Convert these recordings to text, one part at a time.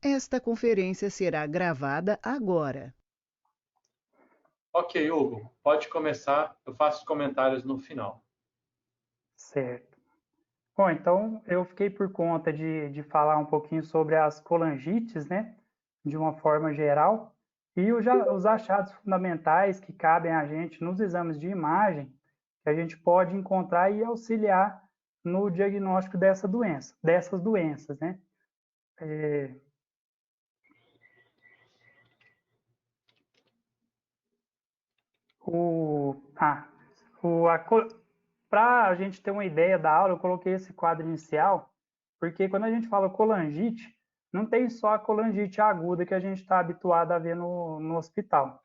Esta conferência será gravada agora. Ok, Hugo, pode começar. Eu faço os comentários no final. Certo. Bom, então eu fiquei por conta de falar um pouquinho sobre as colangites, né, de uma forma geral, e os achados fundamentais que cabem a gente nos exames de imagem, que a gente pode encontrar e auxiliar no diagnóstico dessas doenças, né? É, o, ah, Para a gente ter uma ideia da aula, eu coloquei esse quadro inicial, porque quando a gente fala colangite, não tem só a colangite aguda que a gente está habituado a ver no hospital.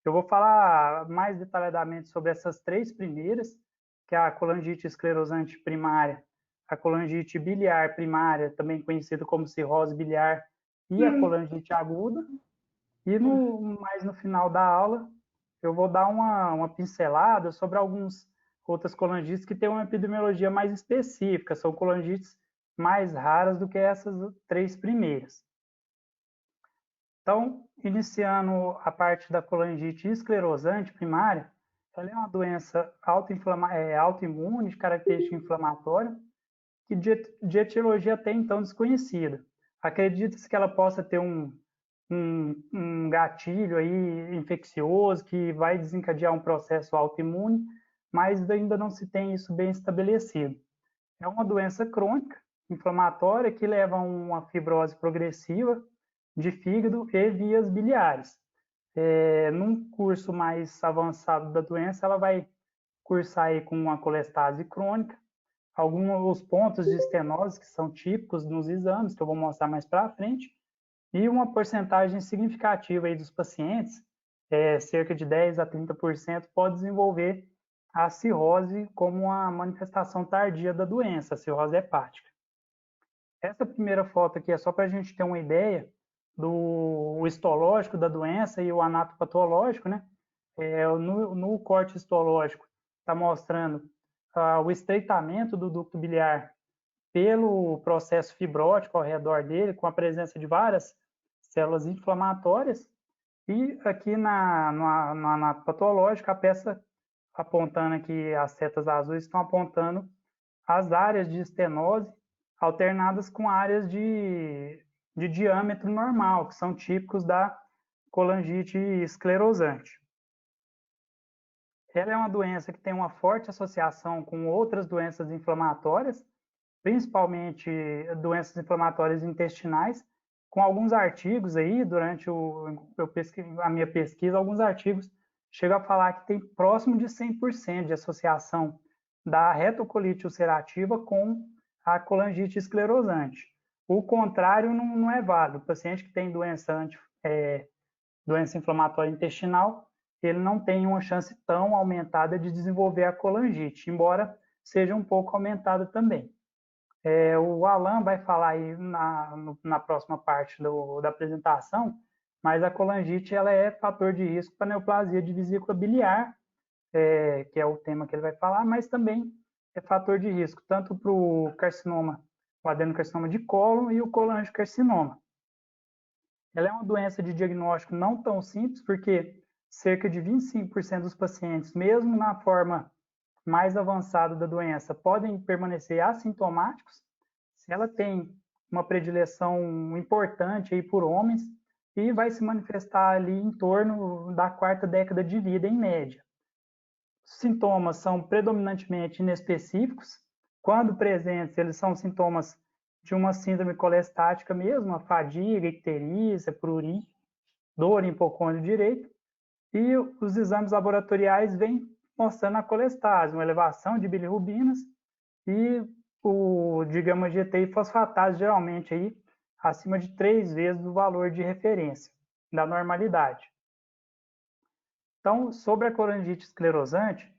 Eu vou falar mais detalhadamente sobre essas três primeiras, que é a colangite esclerosante primária, a colangite biliar primária, também conhecida como cirrose biliar, e a colangite aguda. E mais no final da aula, eu vou dar uma pincelada sobre algumas outras colangites que têm uma epidemiologia mais específica, são colangites mais raras do que essas três primeiras. Então, iniciando a parte da colangite esclerosante primária, ela é uma doença autoimune, de característica inflamatória, que de etiologia até então desconhecida. Acredita-se que ela possa ter um gatilho aí infeccioso que vai desencadear um processo autoimune, mas ainda não se tem isso bem estabelecido. É uma doença crônica, inflamatória, que leva a uma fibrose progressiva de fígado e vias biliares. Num curso mais avançado da doença, ela vai cursar aí com uma colestase crônica, alguns pontos de estenose que são típicos nos exames, que eu vou mostrar mais para frente, e uma porcentagem significativa aí dos pacientes, cerca de 10 a 30%, pode desenvolver a cirrose como uma manifestação tardia da doença, a cirrose hepática. Essa primeira foto aqui é só para a gente ter uma ideia do histológico da doença e o anatopatológico, né? No corte histológico está mostrando o estreitamento do ducto biliar pelo processo fibrótico ao redor dele, com a presença de várias células inflamatórias. E aqui no anatopatológico, a peça apontando aqui, as setas azuis estão apontando as áreas de estenose alternadas com áreas de diâmetro normal, que são típicos da colangite esclerosante. Ela é uma doença que tem uma forte associação com outras doenças inflamatórias, principalmente doenças inflamatórias intestinais, com alguns artigos aí, durante a minha pesquisa, alguns artigos chegam a falar que tem próximo de 100% de associação da retocolite ulcerativa com a colangite esclerosante. O contrário não é válido. O paciente que tem doença inflamatória intestinal, ele não tem uma chance tão aumentada de desenvolver a colangite, embora seja um pouco aumentada também. O Alan vai falar aí na próxima parte da apresentação, mas a colangite ela é fator de risco para neoplasia de vesícula biliar, que é o tema que ele vai falar, mas também é fator de risco tanto para o carcinoma, o adenocarcinoma de cólon e o colangiocarcinoma. Ela é uma doença de diagnóstico não tão simples, porque cerca de 25% dos pacientes, mesmo na forma mais avançada da doença, podem permanecer assintomáticos. Se ela tem uma predileção importante aí por homens e vai se manifestar ali em torno da quarta década de vida, em média. Os sintomas são predominantemente inespecíficos. Quando presentes, eles são sintomas de uma síndrome colestática mesmo, a fadiga, icterícia, prurite, dor em hipocôndrio direito, e os exames laboratoriais vêm mostrando a colestase, uma elevação de bilirrubinas e o de gama-GT e fosfatase, geralmente aí acima de 3 vezes o valor de referência da normalidade. Então, sobre a colangite esclerosante,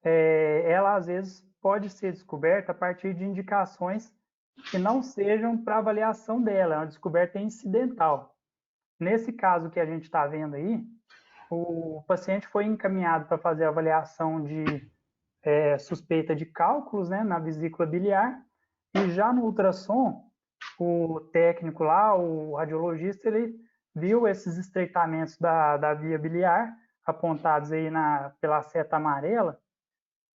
ela às vezes pode ser descoberta a partir de indicações que não sejam para avaliação dela, é uma descoberta incidental. Nesse caso que a gente está vendo aí, o paciente foi encaminhado para fazer a avaliação de suspeita de cálculos, né, na vesícula biliar, e já no ultrassom o técnico lá, o radiologista, ele viu esses estreitamentos da via biliar, apontados aí pela seta amarela.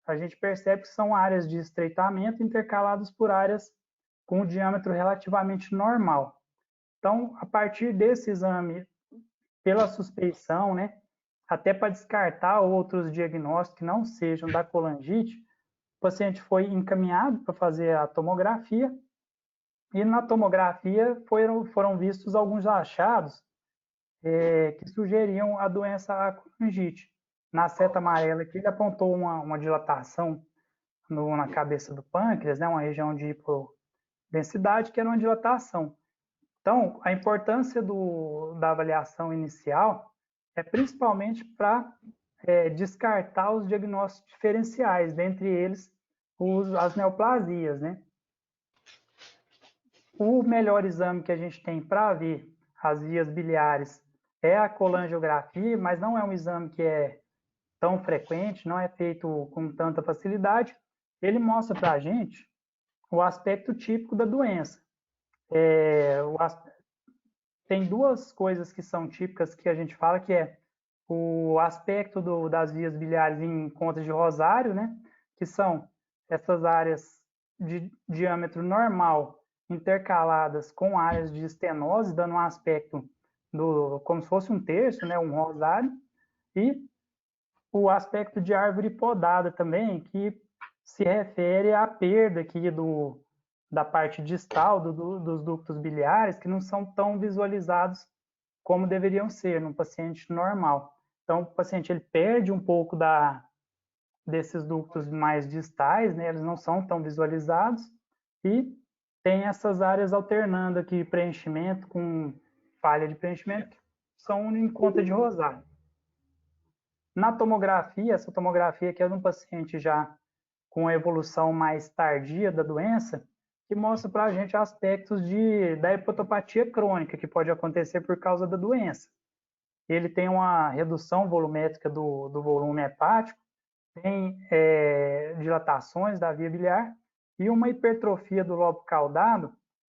A gente percebe que são áreas de estreitamento intercaladas por áreas com um diâmetro relativamente normal. Então, a partir desse exame, pela suspeição, né, até para descartar outros diagnósticos que não sejam da colangite, o paciente foi encaminhado para fazer a tomografia e na tomografia foram vistos alguns achados que sugeriam a doença à colangite. Na seta amarela aqui, ele apontou uma dilatação na cabeça do pâncreas, né, uma região de hipodensidade, que era uma dilatação. Então, a importância da avaliação inicial é principalmente para descartar os diagnósticos diferenciais, dentre eles as neoplasias, né? O melhor exame que a gente tem para ver as vias biliares é a colangiografia, mas não é um exame que é tão frequente, não é feito com tanta facilidade. Ele mostra para a gente o aspecto típico da doença. Tem duas coisas que são típicas que a gente fala, que é o aspecto das vias biliares em contas de rosário, né? Que são essas áreas de diâmetro normal intercaladas com áreas de estenose, dando um aspecto como se fosse um terço, né? Um rosário. E o aspecto de árvore podada também, que se refere à perda aqui da parte distal dos ductos biliares, que não são tão visualizados como deveriam ser num paciente normal. Então, o paciente ele perde um pouco desses ductos mais distais, né? Eles não são tão visualizados, e tem essas áreas alternando aqui, preenchimento com falha de preenchimento, que são em conta de rosário. Na tomografia, essa tomografia aqui é de um paciente já com a evolução mais tardia da doença, que mostra para a gente aspectos da hepatopatia crônica, que pode acontecer por causa da doença. Ele tem uma redução volumétrica do volume hepático, tem dilatações da via biliar e uma hipertrofia do lobo caudado.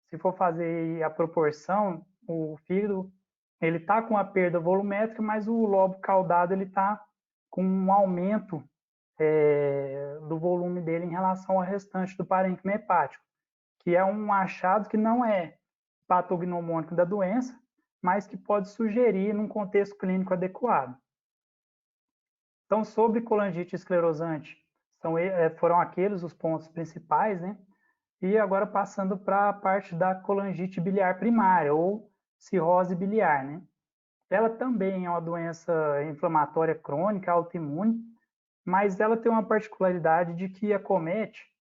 Se for fazer a proporção, o fígado ele está com a perda volumétrica, mas o lobo caudado ele está com um aumento do volume dele em relação ao restante do parênquima hepático, que é um achado que não é patognomônico da doença, mas que pode sugerir num contexto clínico adequado. Então, sobre colangite esclerosante, foram aqueles os pontos principais, né? E agora passando para a parte da colangite biliar primária, ou cirrose biliar, né? Ela também é uma doença inflamatória crônica, autoimune, mas ela tem uma particularidade de que acomete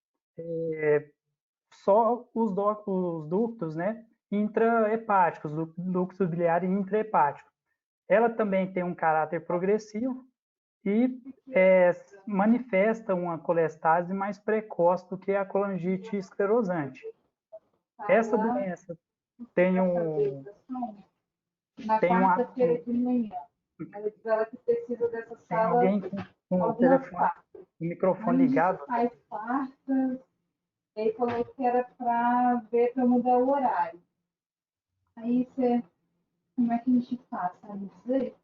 só os ductos, né, intrahepáticos, ductos biliares intrahepáticos. Ela também tem um caráter progressivo e manifesta uma colestase mais precoce do que a colangite esclerosante. Essa doença tem na quarta-feira de manhã. Ela diz ela que precisa dessa sala. Tem alguém com o telefone, o microfone ligado. Faz quartas. Ele falou que era para ver para mudar o horário. Aí como é que a gente faz? Sabe dizer?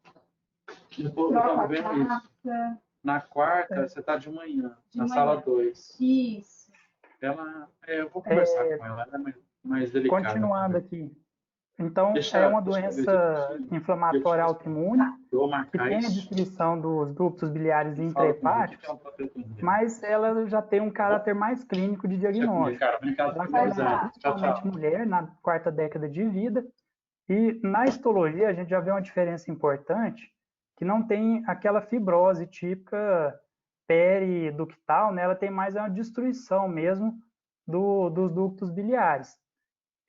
Eu estava vendo isso. Na quarta, você está de manhã, na sala 2. Isso. Eu vou conversar com ela, ela é mais delicada. Continuando aqui. Então, é uma doença inflamatória autoimune que tem a descrição dos ductos biliares intrahepáticos, mas ela já tem um caráter mais clínico de diagnóstico. Principalmente mulher, na quarta década de vida. E na histologia, a gente já vê uma diferença importante, que não tem aquela fibrose típica periductal, né? Ela tem mais uma destruição mesmo dos ductos biliares.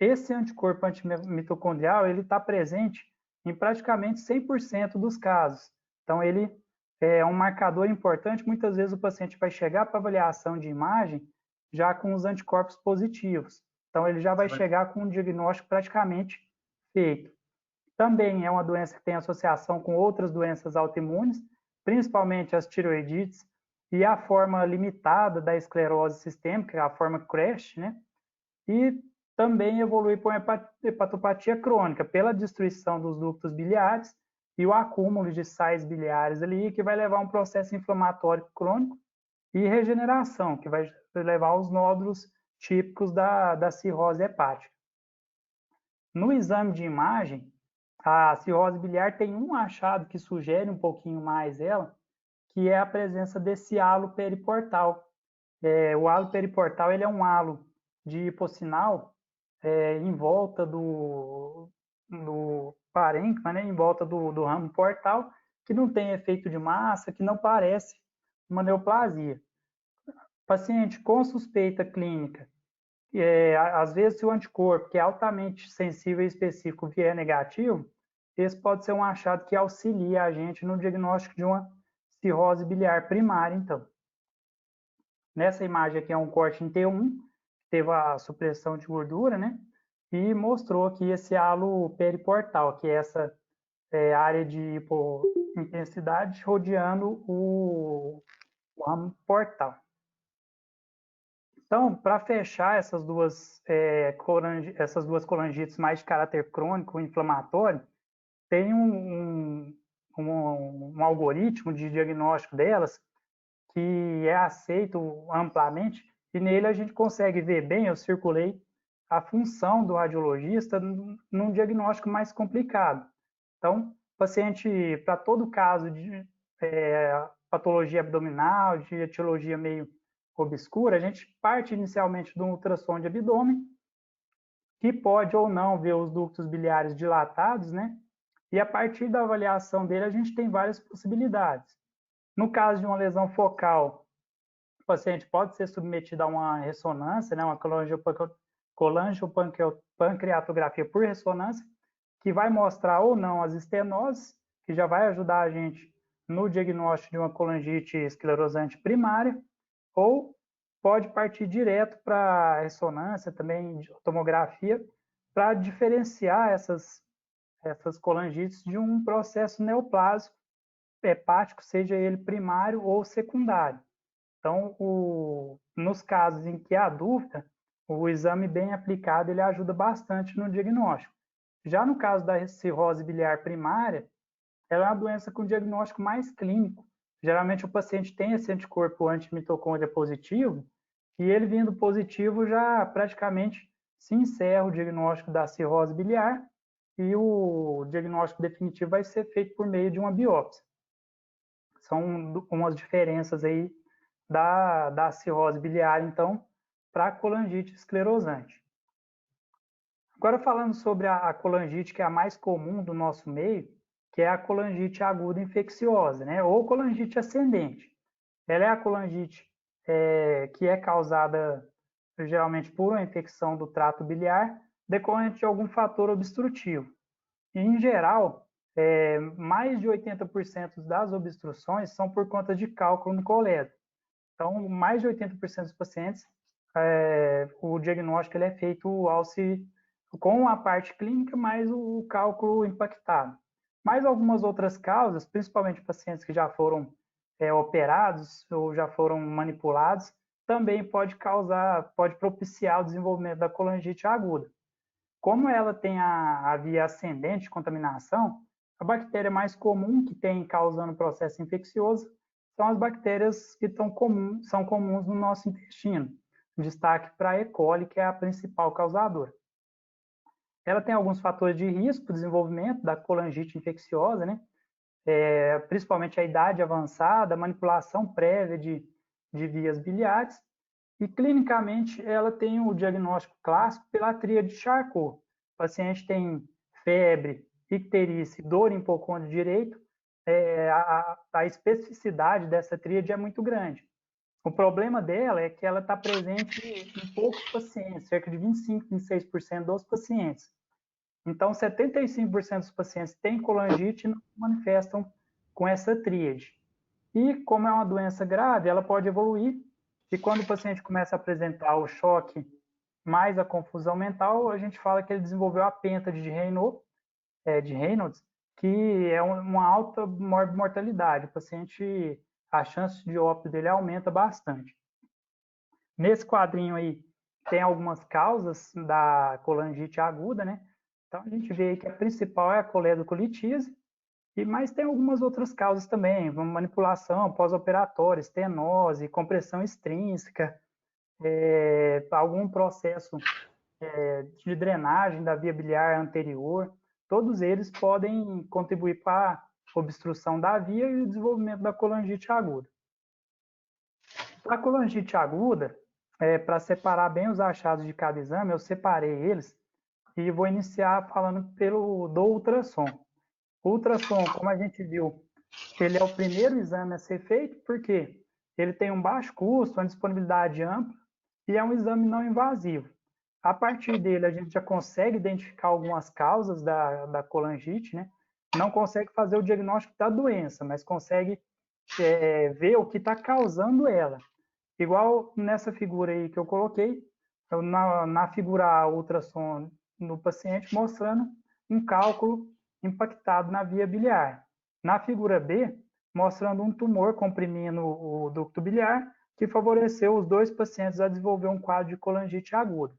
Esse anticorpo antimitocondrial ele está presente em praticamente 100% dos casos. Então, ele é um marcador importante. Muitas vezes o paciente vai chegar para avaliação de imagem já com os anticorpos positivos. Então, ele já vai chegar com um diagnóstico praticamente feito. Também é uma doença que tem associação com outras doenças autoimunes, principalmente as tireoidites e a forma limitada da esclerose sistêmica, a forma CRASH, né? E também evolui para uma hepatopatia crônica, pela destruição dos ductos biliares e o acúmulo de sais biliares ali, que vai levar a um processo inflamatório crônico e regeneração, que vai levar aos nódulos típicos da cirrose hepática. No exame de imagem, a cirrose biliar tem um achado que sugere um pouquinho mais ela, que é a presença desse halo periportal. O halo periportal ele é um halo de hipossinal em volta do parênquima, né, em volta do ramo portal, que não tem efeito de massa, que não parece uma neoplasia. Paciente com suspeita clínica, às vezes se o anticorpo, que é altamente sensível e específico, vier negativo, esse pode ser um achado que auxilia a gente no diagnóstico de uma cirrose biliar primária, então. Nessa imagem aqui é um corte em T1, teve a supressão de gordura, né? E mostrou aqui esse halo periportal, que é essa área de hipointensidade rodeando o ramo portal. Então, para fechar essas duas colangites mais de caráter crônico e inflamatório, tem um algoritmo de diagnóstico delas que é aceito amplamente, e nele a gente consegue ver bem, eu circulei, a função do radiologista num diagnóstico mais complicado. Então, paciente, para todo caso de patologia abdominal, de etiologia meio obscura, a gente parte inicialmente de um ultrassom de abdômen, que pode ou não ver os ductos biliares dilatados, né? E a partir da avaliação dele, a gente tem várias possibilidades. No caso de uma lesão focal, o paciente pode ser submetido a uma ressonância, né, uma colangiopancreatografia por ressonância, que vai mostrar ou não as estenoses, que já vai ajudar a gente no diagnóstico de uma colangite esclerosante primária, ou pode partir direto para ressonância, também de tomografia, para diferenciar essas colangites de um processo neoplásico hepático, seja ele primário ou secundário. Então, nos casos em que há dúvida, o exame bem aplicado ele ajuda bastante no diagnóstico. Já no caso da cirrose biliar primária, ela é uma doença com diagnóstico mais clínico. Geralmente o paciente tem esse anticorpo antimitocôndria positivo e ele vindo positivo já praticamente se encerra o diagnóstico da cirrose biliar e o diagnóstico definitivo vai ser feito por meio de uma biópsia. São umas diferenças aí da cirrose biliar, então, para a colangite esclerosante. Agora falando sobre a colangite, que é a mais comum do nosso meio, que é a colangite aguda infecciosa, né? Ou colangite ascendente. Ela é a colangite que é causada geralmente por uma infecção do trato biliar decorrente de algum fator obstrutivo. E, em geral, mais de 80% das obstruções são por conta de cálculo no coledo. Então, mais de 80% dos pacientes, o diagnóstico ele é feito com a parte clínica, mais o cálculo impactado. Mas algumas outras causas, principalmente pacientes que já foram operados ou já foram manipulados, também pode propiciar o desenvolvimento da colangite aguda. Como ela tem a via ascendente de contaminação, a bactéria mais comum que tem causando processo infeccioso são as bactérias que são comuns no nosso intestino. Destaque para a E. coli, que é a principal causadora. Ela tem alguns fatores de risco para o desenvolvimento da colangite infecciosa, né? Principalmente a idade avançada, a manipulação prévia de vias biliares, e clinicamente ela tem o diagnóstico clássico pela tríade de Charcot. O paciente tem febre, icterícia, dor em hipocôndrio direito, a especificidade dessa tríade é muito grande. O problema dela é que ela está presente em poucos pacientes, cerca de 25, 26% dos pacientes. Então, 75% dos pacientes têm colangite e não manifestam com essa tríade. E, como é uma doença grave, ela pode evoluir, e quando o paciente começa a apresentar o choque mais a confusão mental, a gente fala que ele desenvolveu a pêntade de Reynolds, que é uma alta mortalidade. O paciente, a chance de óbito dele aumenta bastante. Nesse quadrinho aí, tem algumas causas da colangite aguda, né? Então, a gente vê que a principal é a coledocolitise, mas tem algumas outras causas também, manipulação pós-operatória, estenose, compressão extrínseca, algum processo de drenagem da via biliar anterior, todos eles podem contribuir para a obstrução da via e o desenvolvimento da colangite aguda. Para a colangite aguda, para separar bem os achados de cada exame, eu separei eles e vou iniciar falando do ultrassom. O ultrassom, como a gente viu, ele é o primeiro exame a ser feito porque ele tem um baixo custo, uma disponibilidade ampla e é um exame não invasivo. A partir dele, a gente já consegue identificar algumas causas da colangite, né? Não consegue fazer o diagnóstico da doença, mas consegue ver o que está causando ela. Igual nessa figura aí que eu coloquei, na figura A, ultrassom no paciente, mostrando um cálculo impactado na via biliar. Na figura B, mostrando um tumor comprimindo o ducto biliar, que favoreceu os dois pacientes a desenvolver um quadro de colangite aguda.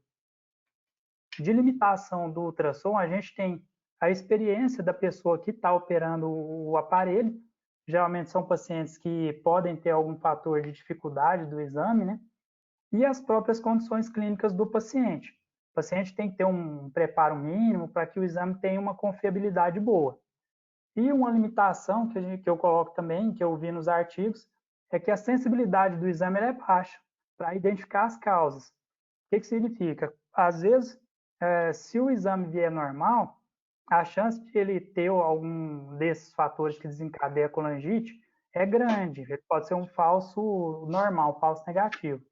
De limitação do ultrassom, a gente tem a experiência da pessoa que está operando o aparelho. Geralmente são pacientes que podem ter algum fator de dificuldade do exame, né? E as próprias condições clínicas do paciente. O paciente tem que ter um preparo mínimo para que o exame tenha uma confiabilidade boa. E uma limitação que eu coloco também, que eu vi nos artigos, é que a sensibilidade do exame é baixa para identificar as causas. O que significa? Às vezes, se o exame vier normal, a chance de ele ter algum desses fatores que desencadeia a colangite é grande. Ele pode ser um falso normal, falso negativo.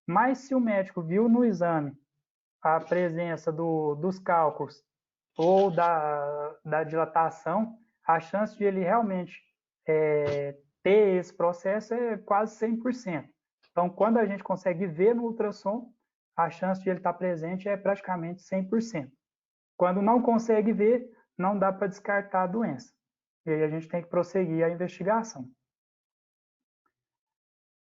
Mas se o médico viu no exame a presença dos cálculos ou da dilatação, a chance de ele realmente ter esse processo é quase 100%. Então, quando a gente consegue ver no ultrassom, a chance de ele estar presente é praticamente 100%. Quando não consegue ver, não dá para descartar a doença. E aí a gente tem que prosseguir a investigação.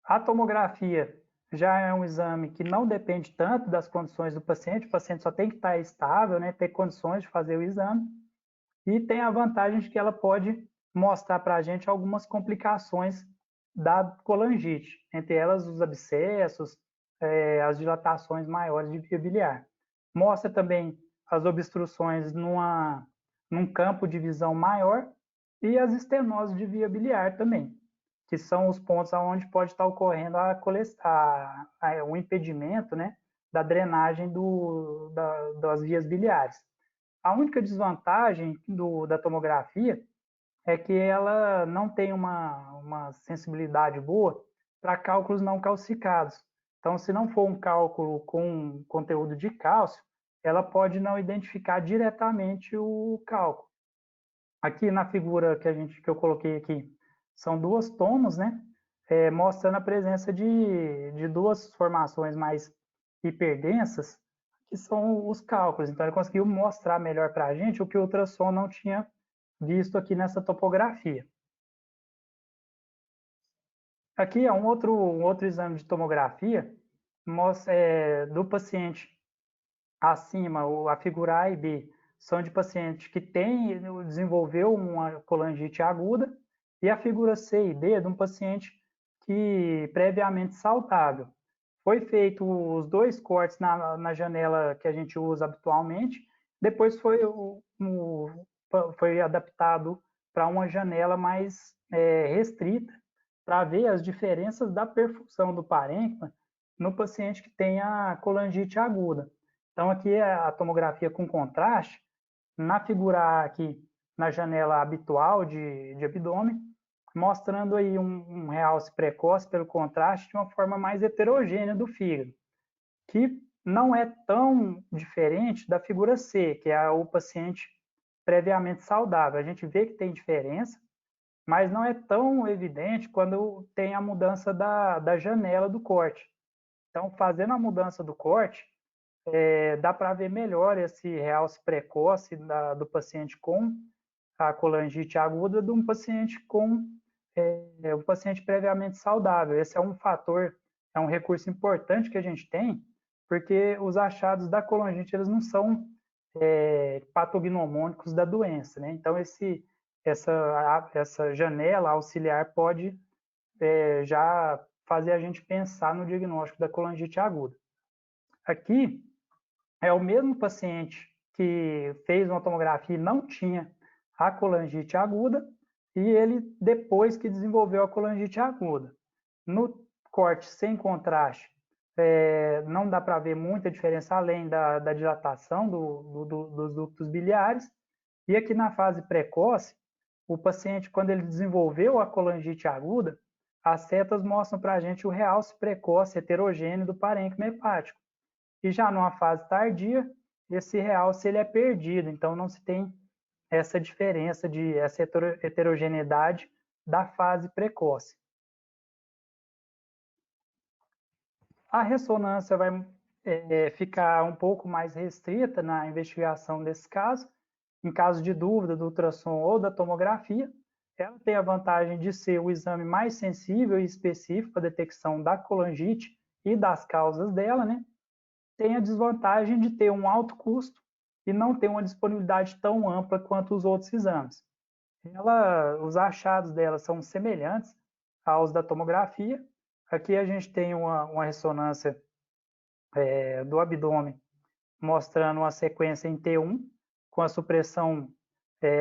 A tomografia já é um exame que não depende tanto das condições do paciente, o paciente só tem que estar estável, né, ter condições de fazer o exame, e tem a vantagem de que ela pode mostrar para a gente algumas complicações da colangite, entre elas os abscessos, as dilatações maiores de via biliar. Mostra também as obstruções num campo de visão maior e as estenoses de via biliar também, que são os pontos onde pode estar ocorrendo o impedimento, né, da drenagem das vias biliares. A única desvantagem da tomografia é que ela não tem uma sensibilidade boa para cálculos não calcificados. Então, se não for um cálculo com conteúdo de cálcio, ela pode não identificar diretamente o cálculo. Aqui na figura que eu coloquei aqui, são duas tomos, né? Mostrando a presença de duas formações mais hiperdensas, que são os cálculos. Então, ele conseguiu mostrar melhor para a gente o que o ultrassom não tinha visto aqui nessa topografia. Aqui é um outro exame de tomografia do paciente acima, a figura A e B, são de paciente que desenvolveu uma colangite aguda, e a figura C e D é de um paciente que previamente saudável. Foi feito os dois cortes na janela que a gente usa habitualmente, depois foi adaptado para uma janela mais restrita, para ver as diferenças da perfusão do parênquima no paciente que tem a colangite aguda. Então, aqui é a tomografia com contraste, na figura A aqui, na janela habitual de abdômen, mostrando aí um realce precoce pelo contraste de uma forma mais heterogênea do fígado, que não é tão diferente da figura C, que é o paciente previamente saudável. A gente vê que tem diferença, mas não é tão evidente quando tem a mudança da janela do corte. Então, fazendo a mudança do corte, dá para ver melhor esse realce precoce do paciente com a colangite aguda de um paciente com um paciente previamente saudável. Esse é um fator, é um recurso importante que a gente tem porque os achados da colangite eles não são patognomônicos da doença, né? Então, essa janela auxiliar pode já fazer a gente pensar no diagnóstico da colangite aguda. Aqui é o mesmo paciente que fez uma tomografia e não tinha a colangite aguda, e ele depois que desenvolveu a colangite aguda. No corte sem contraste, não dá para ver muita diferença além da dilatação dos ductos biliares. E aqui na fase precoce, o paciente, quando ele desenvolveu a colangite aguda, as setas mostram para a gente o realce precoce heterogêneo do parênquima hepático. E já numa fase tardia, esse realce ele é perdido, então não se tem essa diferença, essa heterogeneidade da fase precoce. A ressonância vai ficar um pouco mais restrita na investigação desse caso. Em caso de dúvida do ultrassom ou da tomografia, ela tem a vantagem de ser o exame mais sensível e específico para a detecção da colangite e das causas dela, né? Tem a desvantagem de ter um alto custo e não ter uma disponibilidade tão ampla quanto os outros exames. Os achados dela são semelhantes aos da tomografia. Aqui a gente tem uma ressonância do abdômen mostrando uma sequência em T1 com a supressão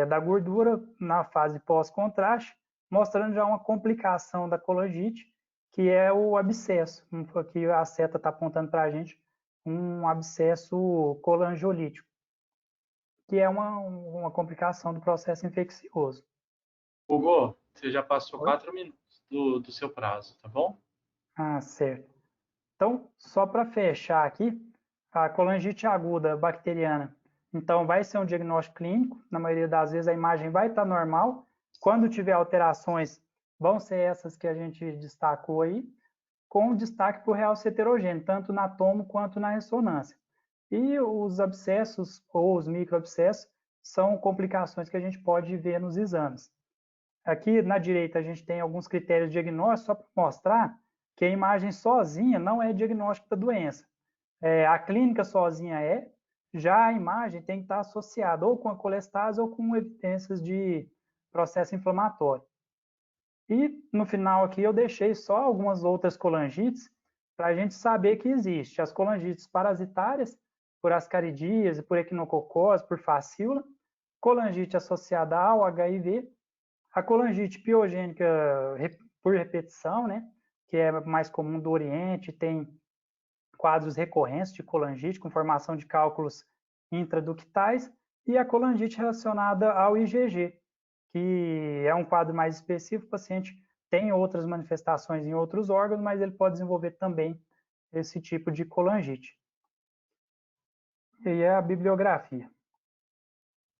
da gordura na fase pós-contraste, mostrando já uma complicação da colangite, que é o abscesso. Aqui a seta está apontando para a gente um abscesso colangiolítico, que é uma complicação do processo infeccioso. Hugo, você já passou 4 minutos do seu prazo, tá bom? Ah, certo. Então, só para fechar aqui, a colangite aguda bacteriana, então vai ser um diagnóstico clínico, na maioria das vezes a imagem vai estar normal, quando tiver alterações, vão ser essas que a gente destacou aí, com destaque para o realce heterogêneo, tanto na tomo quanto na ressonância. E os abscessos ou os microabscessos são complicações que a gente pode ver nos exames. Aqui na direita a gente tem alguns critérios diagnósticos, só para mostrar que a imagem sozinha não é diagnóstico da doença. A clínica sozinha já a imagem tem que estar associada ou com a colestase ou com evidências de processo inflamatório. E no final aqui eu deixei só algumas outras colangites para a gente saber que existe. As colangites parasitárias, por ascaridíase, por equinococose, por facíola, colangite associada ao HIV, a colangite piogênica por repetição, né, que é mais comum do Oriente, tem quadros recorrentes de colangite com formação de cálculos intraductais, e a colangite relacionada ao IgG, que é um quadro mais específico, o paciente tem outras manifestações em outros órgãos, mas ele pode desenvolver também esse tipo de colangite. E é a bibliografia.